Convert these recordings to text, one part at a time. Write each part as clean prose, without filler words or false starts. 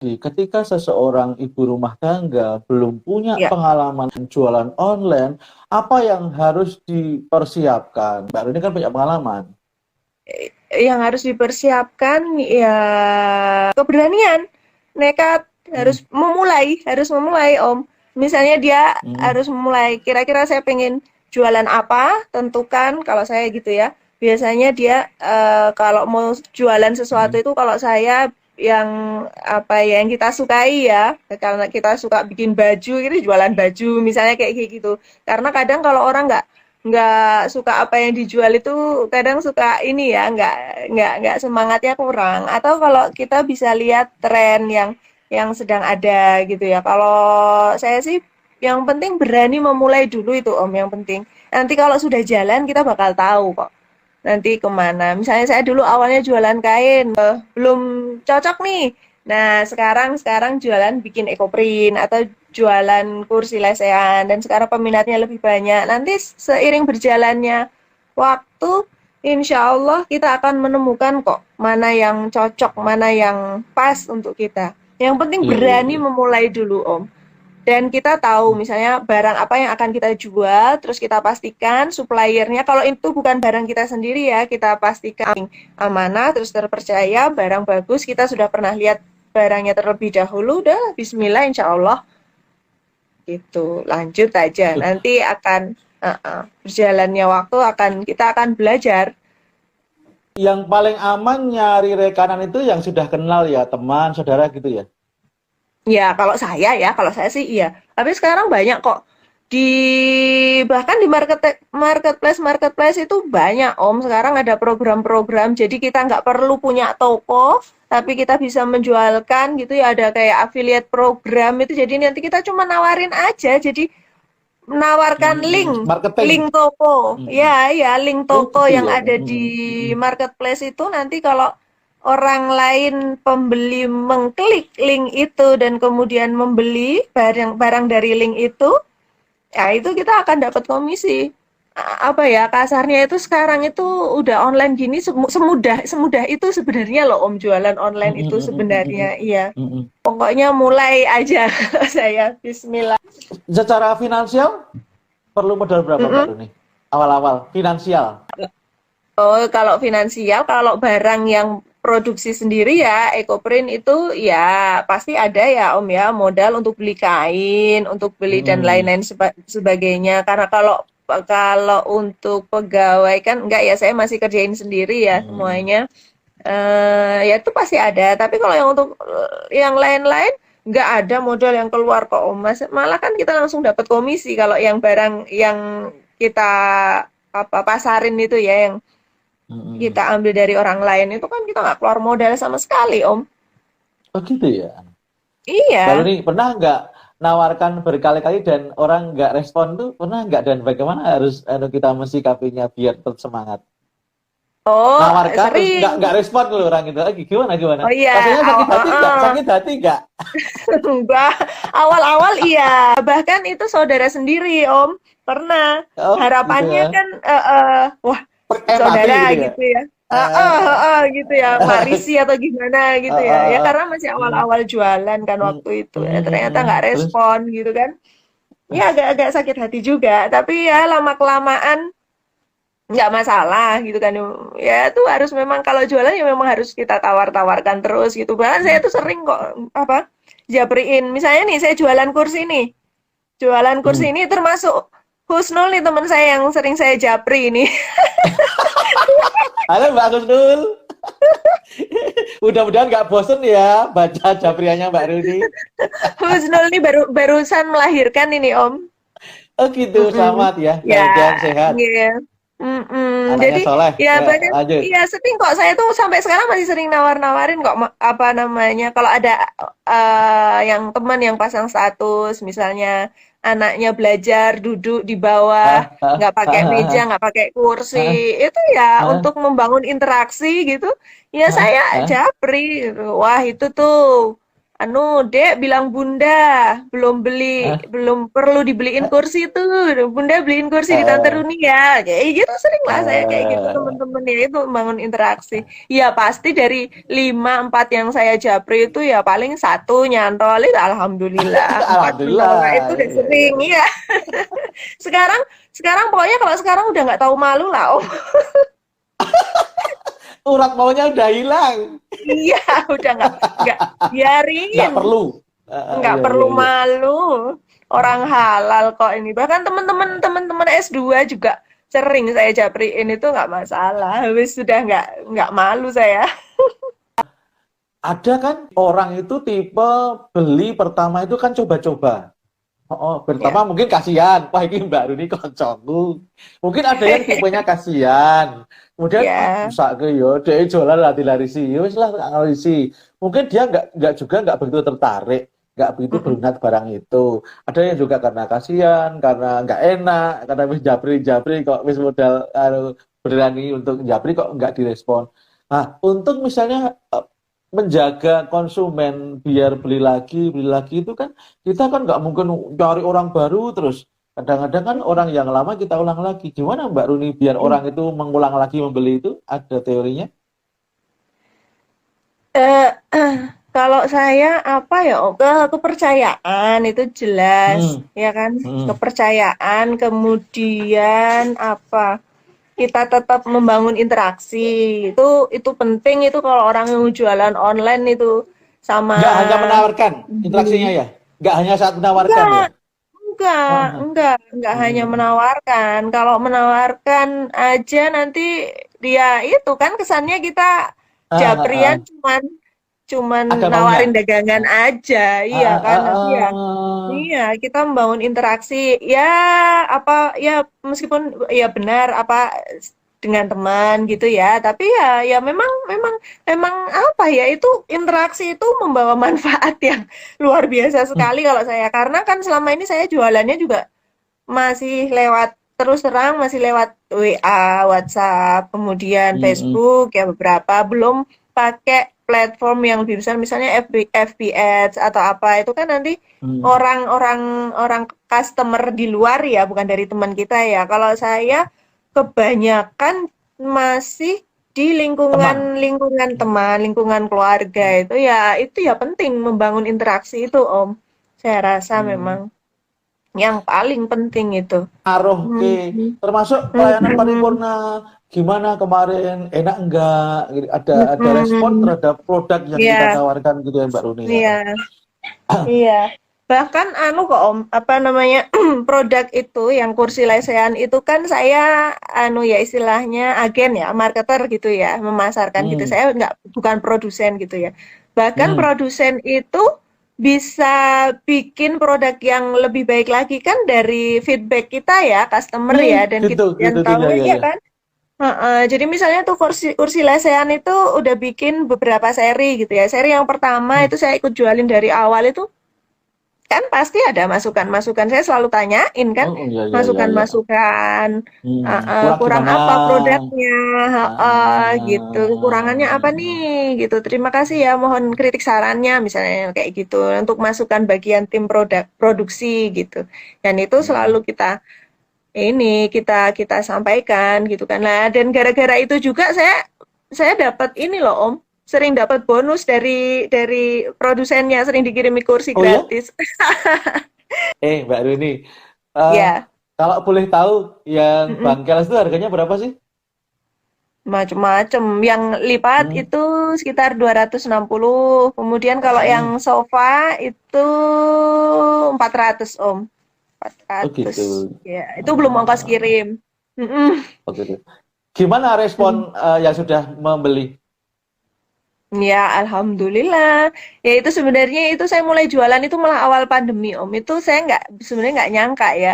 Ketika seseorang ibu rumah tangga belum punya Ya, pengalaman jualan online, apa yang harus dipersiapkan? Mbak Runi kan punya pengalaman. yang harus dipersiapkan ya keberanian, nekat, Hmm, harus memulai Om. Misalnya dia hmm, harus memulai, kira-kira saya pengen jualan apa, tentukan kalau saya gitu ya. Biasanya dia kalau mau jualan sesuatu hmm, itu kalau saya yang apa ya yang kita sukai ya, karena kita suka bikin baju itu jualan baju misalnya kayak gitu. Karena kadang kalau orang nggak suka apa yang dijual itu kadang suka ini ya nggak semangatnya kurang atau kalau kita bisa lihat tren yang sedang ada gitu ya kalau saya sih yang penting berani memulai dulu itu Om yang penting nanti kalau sudah jalan kita bakal tahu kok nanti kemana misalnya saya dulu awalnya jualan kain belum cocok nih nah sekarang sekarang jualan bikin ekoprint atau jualan kursi lesehan dan sekarang peminatnya lebih banyak. Nanti seiring berjalannya waktu, insya Allah kita akan menemukan kok mana yang cocok, mana yang pas untuk kita. Yang penting iya, iya, berani iya. memulai dulu, Om. Dan kita tahu misalnya barang apa yang akan kita jual, terus kita pastikan suppliernya, kalau itu bukan barang kita sendiri ya, kita pastikan amanah, terus terpercaya, barang bagus, kita sudah pernah lihat barangnya terlebih dahulu, udah bismillah insya Allah gitu lanjut aja nanti akan berjalannya waktu kita akan belajar. Yang paling aman nyari rekanan itu yang sudah kenal ya, teman, saudara gitu ya. Ya kalau saya sih iya tapi sekarang banyak kok di bahkan di marketplace marketplace itu banyak Om sekarang ada program-program jadi kita nggak perlu punya toko tapi kita bisa menjualkan gitu ya ada kayak affiliate program itu jadi nanti kita cuma nawarin aja jadi menawarkan link, link Marketing. toko. Mm-mm. Ya, link Oh toko gitu yang ya. ada di marketplace itu nanti kalau orang lain pembeli mengklik link itu dan kemudian membeli barang-barang dari link itu, ya itu kita akan dapat komisi. Apa ya kasarnya itu sekarang itu udah online gini semudah semudah itu sebenarnya loh Om jualan online itu sebenarnya iya. Pokoknya mulai aja kalau saya Bismillah. Secara finansial perlu modal berapa Mbak Mm-mm. Runi? Awal-awal finansial. Oh, kalau finansial, kalau barang yang produksi sendiri ya, ekoprint itu ya pasti ada ya Om ya, modal untuk beli kain, untuk beli dan Mm-mm. lain-lain sebagainya. Karena kalau kalau untuk pegawai kan enggak ya, saya masih kerjain sendiri ya Mm-mm. semuanya. Ya itu pasti ada. Tapi kalau yang untuk yang lain-lain nggak ada modal yang keluar kok Om. Malah kan kita langsung dapat komisi kalau yang barang yang kita apa pasarin itu ya yang kita Mm-mm. ambil dari orang lain itu kan kita nggak keluar modal sama sekali, Om. Oh gitu ya. Mbak Iya. Runi pernah nggak nawarkan berkali-kali dan orang nggak respon tuh pernah nggak dan bagaimana harus kita mensikapinya biar tetap semangat? Oh, Nawarkan terus nggak sering. respon loh orang itu lagi gimana gimana? Oh iya, Rasanya sakit hati nggak? uh-uh. Sakit hati nggak? Enggak. Awal-awal iya. Bahkan itu saudara sendiri, Om. Pernah. Oh gitu Harapannya ya. kan, wah, Empati saudara gitu ya. gitu ya. Eh, Gitu ya. Marisi atau gimana gitu ya. Ya karena masih mm, awal-awal jualan kan mm, waktu itu. Ya, ternyata nggak terus respon gitu kan. Ya agak-agak sakit hati juga. Tapi ya lama-kelamaan nggak masalah gitu kan ya itu harus memang kalau jualan ya memang harus kita tawar-tawarkan terus gitu bahkan saya tuh sering kok apa japriin misalnya nih saya jualan kursi mm. ini termasuk Husnul nih teman saya yang sering saya japri ini Halo Mbak Gusnul. Mudah-mudahan nggak bosen ya baca Japrianya Mbak Rudi. Husnul nih barusan melahirkan ini Om. Oh gitu, Mm-mm. selamat ya, Ya, mudah-mudahan sehat. iya. Anaknya Jadi soleh. ya Ya, banyak lanjut. iya sering kok saya tuh sampai sekarang masih sering nawar-nawarin kok apa namanya kalau ada yang teman yang pasang status misalnya anaknya belajar duduk di bawah Ah, ah, nggak pakai meja ah, nggak pakai kursi ah, itu ya ah, untuk membangun interaksi gitu ya ah, saya ah, japri gitu. Wah itu tuh Dek bilang Bunda, Hah? belum perlu dibeliin kursi tuh. Bunda beliin kursi di Tante Eh, Runi ya. Kayak gitu sering lah saya kayak gitu eh, teman-teman ya itu membangun interaksi. Ya pasti dari 5, 4 yang saya japri itu ya paling satu nyantol itu alhamdulillah. 4 menolak itu Alhamdulillah. udah Iya, iya, sering iya. ya. Sekarang sekarang pokoknya kalau sekarang udah nggak tahu malu lah Om. Urat maunya udah hilang. Iya, udah nggak Nggak biarin. perlu. Nggak Iya, iya, perlu iya. malu. Orang halal kok ini. Bahkan teman-teman S2 juga sering saya japriin itu nggak masalah. Habis sudah nggak malu saya. Ada kan orang itu tipe beli pertama itu kan coba-coba. Ya. Pertama mungkin kasihan. Wah, ini Mbak Runi kocokku. Mungkin ada yang tipenya kasihan. Kemudian, Ya. bisa ke yo, dia jualan lari-larisi. Ya wis lah, larisi. Mungkin dia nggak juga nggak begitu tertarik, nggak begitu Mm-mm. berminat barang itu. Ada yang juga karena kasihan, karena nggak enak, karena wis japri-japri kok wis modal berani untuk japri kok nggak direspon. Nah, untuk misalnya menjaga konsumen biar beli lagi itu kan kita kan nggak mungkin cari orang baru terus. Kadang-kadang kan orang yang lama kita ulang lagi. Gimana Mbak Runi biar orang itu mengulang lagi membeli itu? Ada teorinya? Eh, kalau saya apa ya, kepercayaan itu jelas, Hmm, ya kan? hmm. Kepercayaan, kemudian apa? Kita tetap membangun interaksi. Itu penting itu kalau orang yang jualan online itu sama Nggak hanya menawarkan interaksinya beli. ya? Nggak hanya saat menawarkan ya? Enggak, enggak hanya Hmm, menawarkan. Kalau menawarkan aja nanti dia itu kan kesannya kita ah, ah, japrian ah. cuman cuman Ada nawarin maunya. dagangan aja. Ah, Iya kan ah, nanti ya. ah, Iya, kita membangun interaksi. Ya, apa ya meskipun ya benar apa dengan teman gitu ya, tapi ya memang memang memang apa ya itu interaksi itu membawa manfaat yang luar biasa hmm, sekali kalau saya karena kan selama ini saya jualannya juga masih lewat terus terang masih lewat WA, WhatsApp, kemudian hmm, hmm, Facebook ya beberapa belum pakai platform yang lebih besar misalnya FB Ads atau apa itu kan nanti hmm. orang customer di luar ya bukan dari teman kita ya. Kalau saya kebanyakan masih di Teman. lingkungan teman, lingkungan keluarga itu ya penting membangun interaksi itu Om. Saya rasa Hmm. memang yang paling penting itu. Ngaruh ke Mhm. termasuk pelayanan Mhm. paripurna gimana kemarin enak enggak gitu. Ada respon Mhm. terhadap produk yang kita Iya, tawarkan gitu ya Mbak Runi ya. iya, iya. Bahkan kok Om, apa namanya produk itu yang kursi lesehan itu kan saya ya istilahnya agen ya, marketer gitu ya, memasarkan gitu. Hmm, Saya nggak bukan produsen gitu ya. Bahkan hmm. produsen itu bisa bikin produk yang lebih baik lagi kan dari feedback kita ya, customer Hmm, ya, dan gitu kita gitu yang tuh tahu ya ya ya ya. kan. Heeh, jadi misalnya tuh kursi kursi lesehan itu udah bikin beberapa seri gitu ya. Seri yang pertama Hmm. itu saya ikut jualin dari awal itu kan pasti ada masukan-masukan. Saya selalu tanyain kan Oh ya ya ya ya. masukan-masukan Kurang kurang gimana? apa produknya, gitu. Kekurangannya apa nih Ah, gitu. Terima kasih ya, mohon kritik sarannya misalnya kayak gitu untuk masukan bagian tim produksi gitu. Dan itu hmm. selalu kita kita sampaikan gitu kan. Nah, dan gara-gara itu juga saya dapat ini loh Om, sering dapat bonus dari produsennya, sering dikirimi kursi Oh ya? gratis. Mbak Runi, eh, Ya, kalau boleh tahu yang mm-mm. bangkel itu harganya berapa sih? Macem-macem. Yang lipat Hmm. itu sekitar 260. Kemudian kalau yang Hmm. sofa itu 400 Om. empat Oh ratus. gitu. Ya, itu belum ongkos Ah, kirim. Mm-mm. oh gitu. Gimana respon yang sudah membeli? Ya, alhamdulillah. Ya itu sebenarnya itu saya mulai jualan itu malah awal pandemi, Om. Itu saya sebenarnya nggak nyangka ya.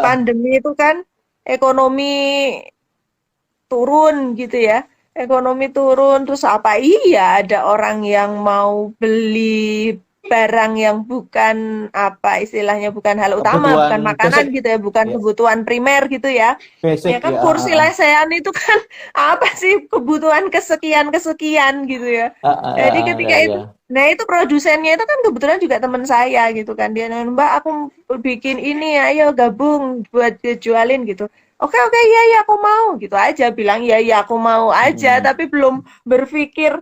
Pandemi itu kan ekonomi turun gitu ya. Ekonomi turun terus apa iya ada orang yang mau beli barang yang bukan apa istilahnya, bukan hal utama, kebutuhan bukan makanan basic gitu ya, bukan ya, kebutuhan primer gitu ya. Ya basic kan ya. kursi lesehan itu kan apa sih, kebutuhan kesekian-kesekian gitu ya. Jadi Ya, ketika itu, ya. nah itu produsennya itu kan kebetulan juga teman saya gitu kan. Dia bilang, Mbak aku bikin ini, ayo gabung buat jualin gitu. Oke oke iya iya aku mau gitu aja, bilang iya iya aku mau aja, Mm-mm. tapi belum berpikir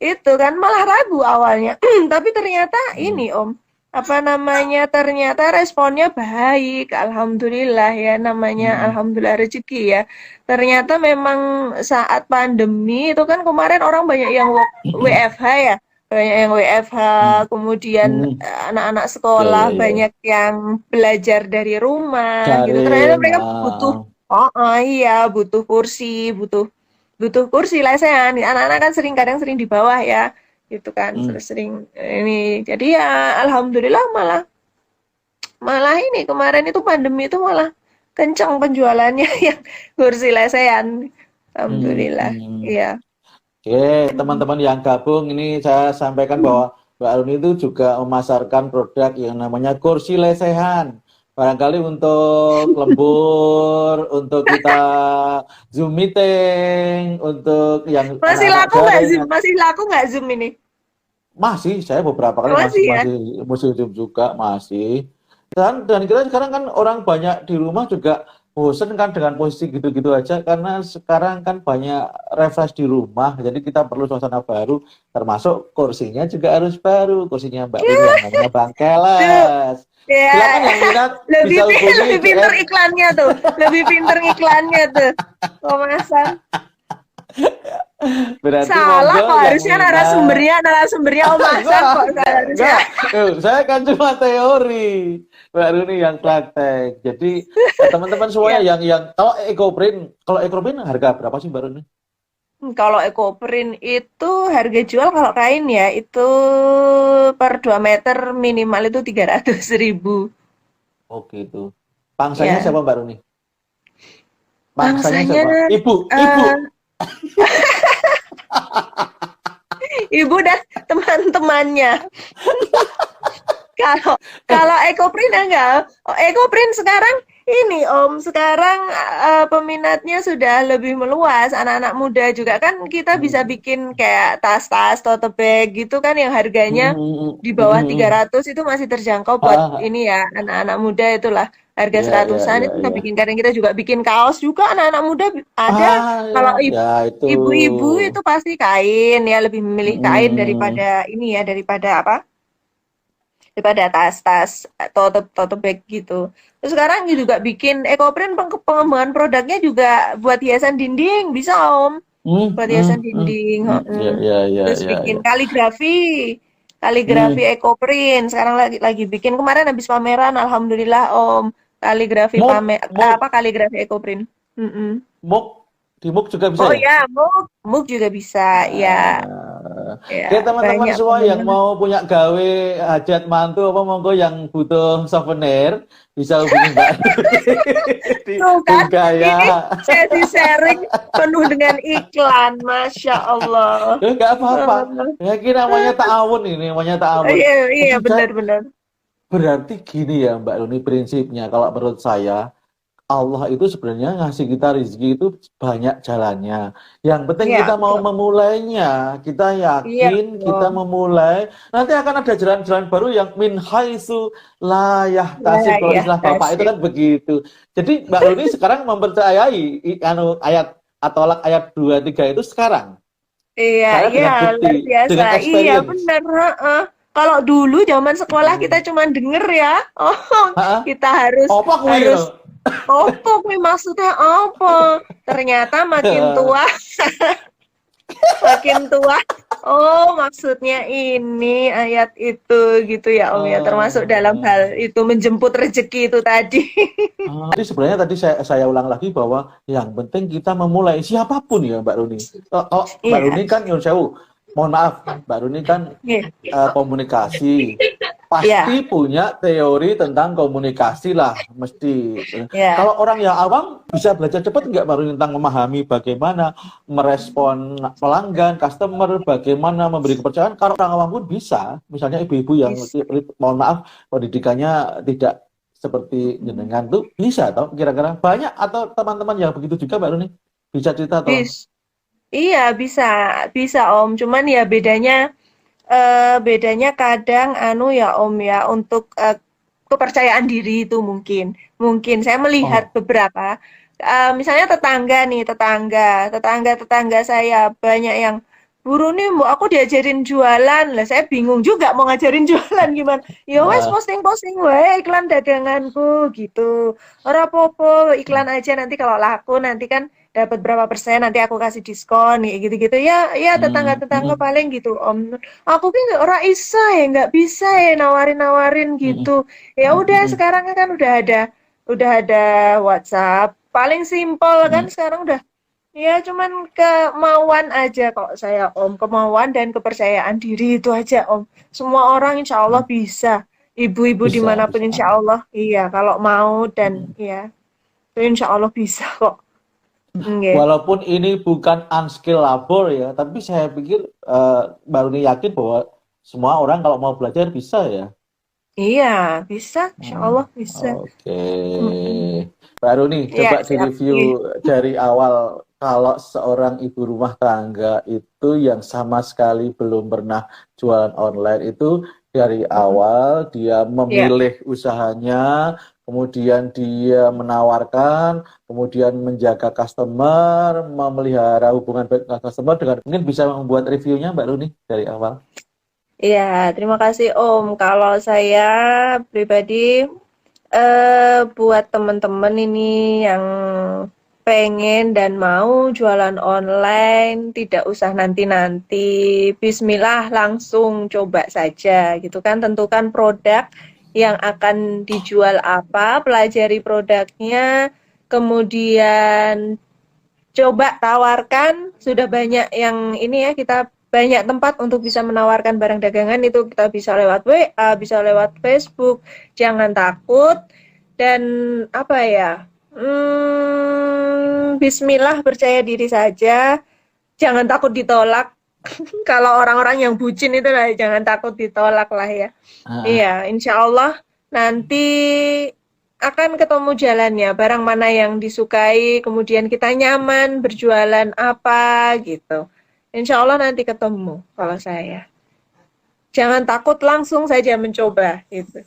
itu kan, malah ragu awalnya. Tapi ternyata Mm. ini Om, apa namanya, ternyata responnya baik, alhamdulillah ya, namanya Mm-mm. alhamdulillah rezeki ya. Ternyata memang saat pandemi itu kan kemarin orang banyak yang WFH ya, banyak yang WFH, Mm. kemudian Mm. anak-anak Ya, sekolah ya, ya. banyak yang belajar dari rumah gitu. Ternyata Daring. mereka butuh, oh iya, butuh kursi, butuh butuh kursi lesehan. Anak-anak kan kadang sering di bawah ya, gitu kan, Mm. terus sering ini. Jadi ya alhamdulillah, malah malah ini kemarin itu pandemi itu malah kencang penjualannya yang kursi lesehan. Mm. Alhamdulillah. Mm. Iya. Oke, teman-teman yang gabung ini saya sampaikan bahwa Mbak Aruni itu juga memasarkan produk yang namanya kursi lesehan. Barangkali untuk lembur, untuk kita Zoom meeting, untuk yang Masih anak-anak laku nggak daring. Zoom? Masih laku nggak Zoom ini? Masih, saya beberapa kali masih Masih ya. masih museum juga masih. Dan kita sekarang kan orang banyak di rumah juga bosen kan dengan posisi gitu-gitu aja karena sekarang kan banyak refresh di rumah. Jadi kita perlu suasana baru, termasuk kursinya juga harus baru. Kursinya Mbak Rini yang namanya Bang Tuh, Keles. Silakan ya. yang minat Lebih bisa hubungi lebih pinter DM. iklannya tuh. Lebih pinter iklannya tuh. Pemasan. Berarti Salah monggo kok, yang harusnya minat. narasumbernya Om Hasan kok seharusnya. Enggak. Saya kan cuma teori, baru nih yang praktek. Jadi teman-teman semuanya Ya, yang kalau EcoPrint harga berapa sih baru nih? kalau ekoprint itu harga jual kalau kain ya itu per 2 meter minimal itu 300.000. Oh gitu. Pangsanya Ya, siapa baru nih? Pangsanya pangsanya siapa? Ibu, ibu. eh, ibu dan teman-temannya. Kalau kalau ekoprint enggak. Oh, ekoprint sekarang ini Om, sekarang peminatnya sudah lebih meluas. Anak-anak muda juga kan kita bisa Hmm. bikin kayak tas-tas, tote bag gitu kan yang harganya Hmm. di bawah Hmm. 300 itu masih terjangkau buat Ah, ini ya, anak-anak muda itulah. Harga ya, ya, seratusan ya, itu kita bikin, ya. kadang kita juga bikin kaos juga anak-anak muda ada. Ya, Kalau ya itu. ibu-ibu itu pasti kain ya, lebih memilih kain Hmm. daripada ini ya, daripada apa? Daripada tas-tas tote bag gitu. Terus sekarang juga bikin ekoprint, pengembangan produknya juga buat hiasan dinding bisa Om, Hmm. buat Hmm. hiasan Hmm. dinding. Hmm. Ya, Heeh. ya, ya, Terus ya, bikin ya. kaligrafi, kaligrafi Hmm. ekoprint. Sekarang lagi bikin, kemarin habis pameran, alhamdulillah Om. Kaligrafi Muk, apa, muk, kaligrafi ekoprint. Mm-mm. muk. Di muk juga bisa Oh ya? ya, MOOC juga bisa. Ya, Oke ya teman-teman banyak semua yang pengembangan. mau punya gawe hajat mantu apa monggo yang butuh souvenir bisa hubungi Mbak Nuri di Tuh kan, Hunggaya. ini sesi sharing penuh dengan iklan, Masya Allah. Nggak apa-apa. Eh, Ya, ini namanya ta'awun ini, namanya ta'awun. iya, iya Jadi benar-benar. berarti gini ya Mbak Nuri prinsipnya kalau menurut saya Allah itu sebenarnya ngasih kita rezeki itu banyak jalannya. Yang penting Iya, kita mau betul. memulainya. Kita Iya, yakin kita betul. memulai. Nanti akan ada jalan-jalan baru yang min haitsu la Nah, yahtasib. Kalau ya, istilah Bapak itu kasih. kan begitu. Jadi Mbak Runi sekarang mempercayai ayat atau ayat 2 3 itu sekarang. Iya, Saya iya, dengan luar bukti, biasa. dengan Iya, experience. benar. Heeh. Kalau dulu zaman sekolah kita Hmm. cuma denger ya, oh Hah? kita harus Apa kuwi? harus apa kuwi, maksudnya apa? Ternyata makin tua, makin tua. Oh, maksudnya ini ayat itu gitu ya Om ya. Termasuk dalam hal itu menjemput rezeki itu tadi. Jadi sebenarnya tadi saya ulang lagi bahwa yang penting kita memulai siapapun ya Mbak Runi. Mbak Iya, Runi kan Yun Sewu, mohon maaf Mbak Runi kan iya. komunikasi. Iya, pasti punya teori tentang komunikasi lah, mesti. iya. Kalau orang yang awam bisa belajar cepat nggak baru tentang memahami bagaimana merespon pelanggan, customer, bagaimana memberi kepercayaan. Kalau orang awam pun bisa, misalnya ibu-ibu yang Bis, mohon maaf pendidikannya tidak seperti jenengan tuh bisa toh kira-kira banyak atau teman-teman yang begitu juga Mbak Runi bisa cerita toh. bis. Iya, bisa, bisa Om. Cuman ya bedanya kadang anu ya Om ya untuk kepercayaan diri itu mungkin saya melihat Oh, beberapa misalnya tetangga nih tetangga saya banyak yang buru nih mau aku diajarin jualan lah saya bingung juga mau ngajarin jualan gimana ya wes nah, posting wae iklan daganganku gitu ora apa-apa iklan aja nanti kalau laku nanti kan dapat berapa persen nanti aku kasih diskon kayak gitu-gitu ya ya tetangga-tetangga mm, paling gitu Om aku kan ora isa ya nggak bisa ya nawarin-nawarin mm, gitu ya udah mm, sekarang kan udah ada WhatsApp paling simpel kan mm, sekarang udah ya cuman kemauan aja kok saya Om kemauan dan kepercayaan diri itu aja Om semua orang insya Allah mm. bisa ibu-ibu Bisa, dimanapun bisa. insya Allah iya kalau mau dan Mm. ya itu insya Allah bisa kok Nggih. Walaupun ini bukan unskill labor ya, tapi saya pikir baru nih yakin bahwa semua orang kalau mau belajar bisa ya. Iya bisa insya Hmm, Allah bisa oke. Mm-mm. Baru nih Ya coba siap direview Nggih. dari awal. Kalau seorang ibu rumah tangga itu yang sama sekali belum pernah jualan online itu dari Mm-mm. awal dia Ya. memilih usahanya, kemudian dia menawarkan, kemudian menjaga customer, memelihara hubungan baik dengan customer dengan mungkin bisa membuat reviewnya Mbak Luni dari awal. Iya, terima kasih Om. Kalau saya pribadi, buat teman-teman ini yang pengen dan mau jualan online, tidak usah nanti-nanti. Bismillah, langsung coba saja, gitu kan. Tentukan produk yang akan dijual apa, pelajari produknya, kemudian coba tawarkan, sudah banyak yang ini ya, kita banyak tempat untuk bisa menawarkan barang dagangan itu kita bisa lewat WA, bisa lewat Facebook. Jangan takut dan apa ya? Bismillah percaya diri saja. Jangan takut ditolak. Kalau orang-orang yang bucin itu lah jangan takut ditolak lah ya. Ah, Iya, insya Allah nanti akan ketemu jalannya, barang mana yang disukai, kemudian kita nyaman berjualan apa gitu. Insya Allah nanti ketemu kalau saya. Jangan takut langsung saja mencoba gitu.